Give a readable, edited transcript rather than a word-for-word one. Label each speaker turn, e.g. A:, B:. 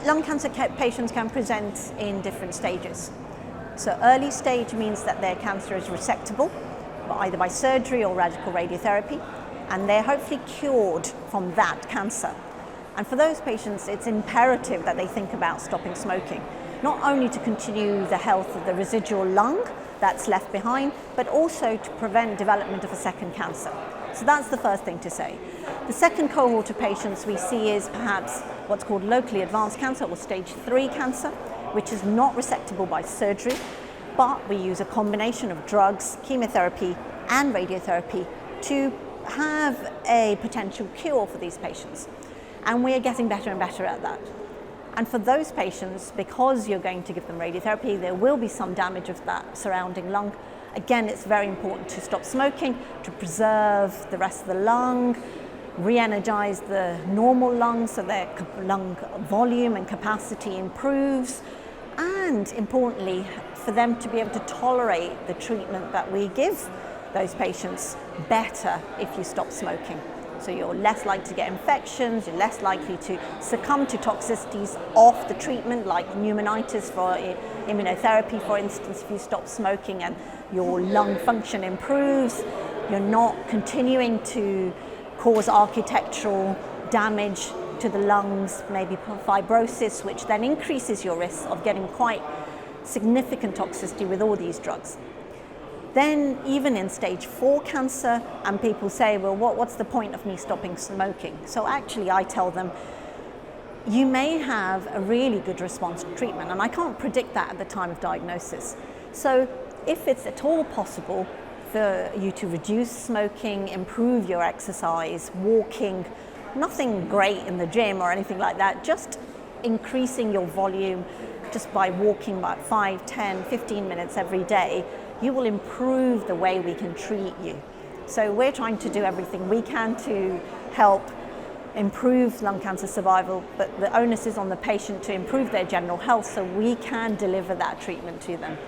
A: lung cancer patients can present in different stages. So early stage means that their cancer is resectable, either by surgery or radical radiotherapy, and they're hopefully cured from that cancer. And for those patients, it's imperative that they think about stopping smoking, not only to continue the health of the residual lung that's left behind, but also to prevent development of a second cancer. So that's the first thing to say. The second cohort of patients we see is perhaps what's called locally advanced cancer or stage 3 cancer, which is not resectable by surgery, but we use a combination of drugs, chemotherapy and radiotherapy to have a potential cure for these patients. And we are getting better and better at that. And for those patients, because you're going to give them radiotherapy, there will be some damage of that surrounding lung. Again, it's very important to stop smoking, to preserve the rest of the lung, re-energize the normal lung so their lung volume and capacity improves, and importantly, for them to be able to tolerate the treatment that we give those patients better if you stop smoking. So you're less likely to get infections, you're less likely to succumb to toxicities off the treatment, like pneumonitis for immunotherapy, for instance, if you stop smoking and your lung function improves. You're not continuing to cause architectural damage to the lungs, maybe fibrosis, which then increases your risk of getting quite significant toxicity with all these drugs. Then even in stage 4 cancer, and people say, well, what's the point of me stopping smoking? So actually I tell them, you may have a really good response to treatment, and I can't predict that at the time of diagnosis. So if it's at all possible for you to reduce smoking, improve your exercise, walking, nothing great in the gym or anything like that, just increasing your volume just by walking about 5, 10, 15 minutes every day, you will improve the way we can treat you. So we're trying to do everything we can to help improve lung cancer survival, but the onus is on the patient to improve their general health so we can deliver that treatment to them.